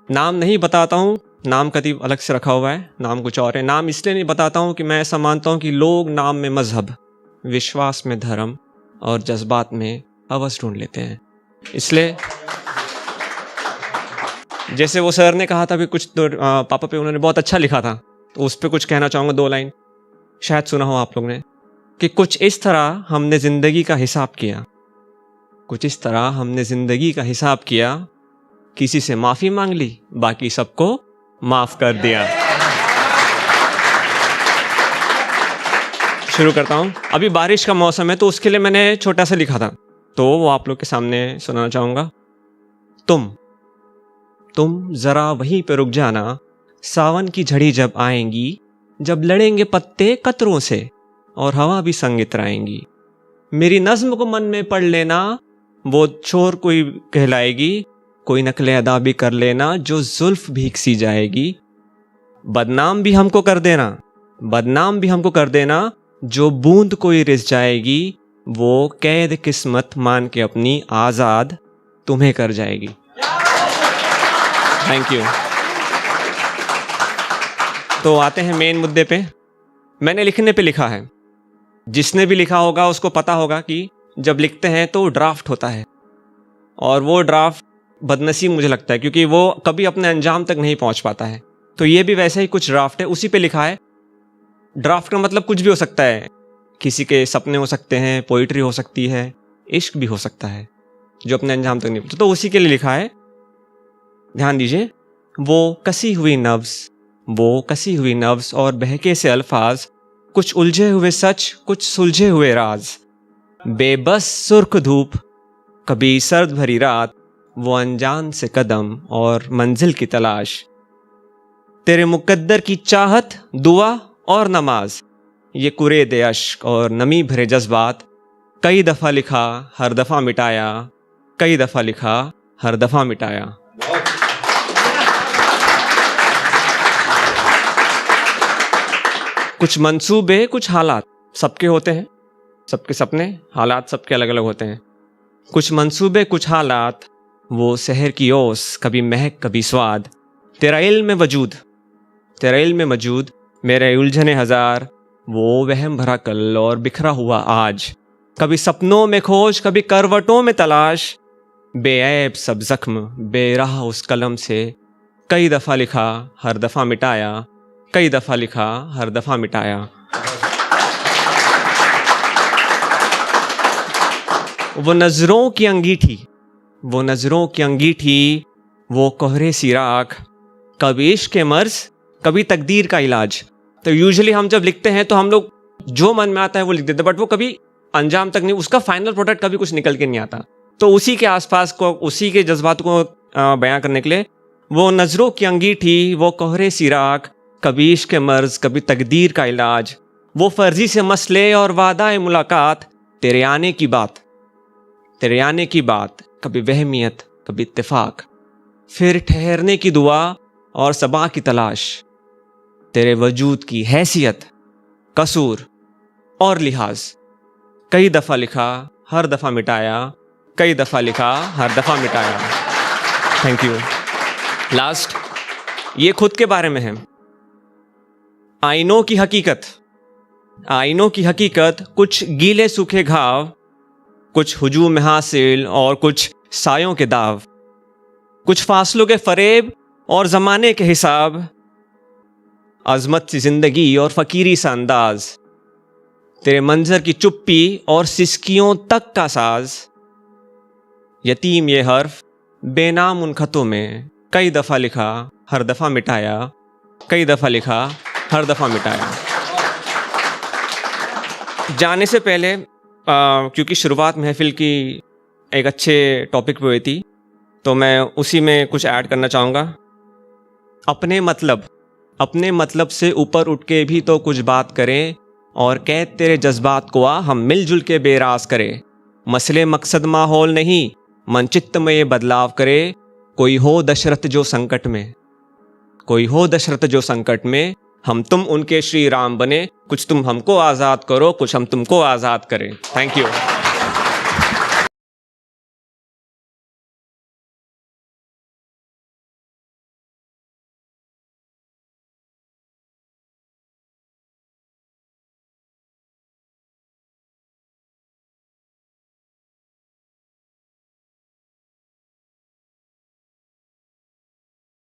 नाम नहीं बताता हूँ, नाम कभी अलग से रखा हुआ है, नाम कुछ और है। नाम इसलिए नहीं बताता हूँ कि मैं ऐसा मानता हूँ कि लोग नाम में मजहब, विश्वास में धर्म और जज्बात में हवस ढूंढ लेते हैं। इसलिए जैसे वो सर ने कहा था कि कुछ तो पापा पे उन्होंने बहुत अच्छा लिखा था, तो उस पर कुछ कहना चाहूँगा, 2 लाइन, शायद सुना हो आप लोग ने, कि कुछ इस तरह हमने ज़िंदगी का हिसाब किया, कुछ इस तरह हमने ज़िंदगी का हिसाब किया, किसी से माफ़ी मांग ली, बाकी सबको माफ़ कर दिया। शुरू करता हूँ। अभी बारिश का मौसम है तो उसके लिए मैंने छोटा सा लिखा था, तो वो आप लोग के सामने सुनाना चाहूँगा। तुम ज़रा वहीं पे रुक जाना, सावन की झड़ी जब आएंगी, जब लड़ेंगे पत्ते कतरों से और हवा भी संग इतराएंगी। मेरी नज़्म को मन में पढ़ लेना, वो छोर कोई कहलाएगी, कोई नकले अदा भी कर लेना, जो जुल्फ भीग सी जाएगी। बदनाम भी हमको कर देना, बदनाम भी हमको कर देना, जो बूंद कोई रिस जाएगी, वो कैद किस्मत मान के अपनी आज़ाद तुम्हें कर जाएगी। Thank you. तो आते हैं मेन मुद्दे पे। मैंने लिखने पे लिखा है, जिसने भी लिखा होगा उसको पता होगा कि जब लिखते हैं तो ड्राफ्ट होता है, और वो ड्राफ्ट बदनसीब मुझे लगता है क्योंकि वो कभी अपने अंजाम तक नहीं पहुंच पाता है। तो ये भी वैसे ही कुछ ड्राफ्ट है, उसी पे लिखा है। ड्राफ्ट का मतलब कुछ भी हो सकता है, किसी के सपने हो सकते हैं, पोइट्री हो सकती है, इश्क भी हो सकता है जो अपने अंजाम तक नहीं पहुंचता, तो उसी के लिए लिखा है। ध्यान दीजिए। वो कसी हुई नब्ज़ और बहके से अल्फाज, कुछ उलझे हुए सच, कुछ सुलझे हुए राज, बेबस सुर्ख धूप, कभी सर्द भरी रात, वो अनजान से कदम और मंजिल की तलाश, तेरे मुकद्दर की चाहत, दुआ और नमाज, ये कुरेद अश्क और नमी भरे जज्बात, कई दफ़ा लिखा हर दफ़ा मिटाया, कई दफ़ा लिखा हर दफ़ा मिटाया। कुछ मंसूबे, कुछ हालात सबके होते हैं, सबके सपने, हालात सबके अलग अलग होते हैं। कुछ मंसूबे, कुछ हालात, वो शहर की ओस, कभी महक कभी स्वाद, तेरा इल्म में मौजूद, मेरे उलझने हजार, वो वहम भरा कल और बिखरा हुआ आज, कभी सपनों में खोज, कभी करवटों में तलाश, बेऐब सब जख्म, बेराह उस कलम से, कई दफ़ा लिखा हर दफ़ा मिटाया, कई दफ़ा लिखा हर दफ़ा मिटाया। वो नज़रों की अंगीठी, वो कोहरे सी राख, कभी इश्क के मर्ज, कभी तकदीर का इलाज। तो यूजुअली हम जब लिखते हैं तो हम लोग जो मन में आता है वो लिख देते हैं, बट वो कभी अंजाम तक नहीं, उसका फाइनल प्रोडक्ट कभी कुछ निकल के नहीं आता। तो उसी के आसपास को, उसी के जज्बात को बयां करने के लिए, वो नज़रों की अंगीठी, वो कोहरे सी राख, कभी इश्क के मर्ज, कभी तकदीर का इलाज, वो फर्जी से मसले और वादा मुलाकात, तेरे आने की बात, कभी वहमियत, कभी इत्तेफाक, फिर ठहरने की दुआ और सबा की तलाश, तेरे वजूद की हैसियत, कसूर और लिहाज, कई दफ़ा लिखा हर दफ़ा मिटाया, कई दफ़ा लिखा हर दफ़ा मिटाया। Thank you. लास्ट, ये खुद के बारे में है। आईनों की हकीकत, कुछ गीले सूखे घाव, कुछ हुजूम हासिल और कुछ सायों के दाव, कुछ फासलों के फरेब और ज़माने के हिसाब, अज़मत सी ज़िंदगी और फ़कीरी सा अंदाज, तेरे मंजर की चुप्पी और सिसकियों तक का साज, यतीम ये हर्फ, बेनाम उन खतों में, कई दफ़ा लिखा हर दफ़ा मिटाया, कई दफ़ा लिखा हर दफ़ा मिटाया। जाने से पहले क्योंकि शुरुआत महफिल की एक अच्छे टॉपिक पे हुई थी, तो मैं उसी में कुछ ऐड करना चाहूँगा। अपने मतलब से ऊपर उठ के भी तो कुछ बात करें, और कैद तेरे जज्बात को आ हम मिलजुल के बेराज करें। मसले मकसद माहौल नहीं, मनचित्त में ये बदलाव करे, कोई हो दशरथ जो संकट में, हम तुम उनके श्री राम बने, कुछ तुम हमको आज़ाद करो, कुछ हम तुमको आज़ाद करें। Thank you.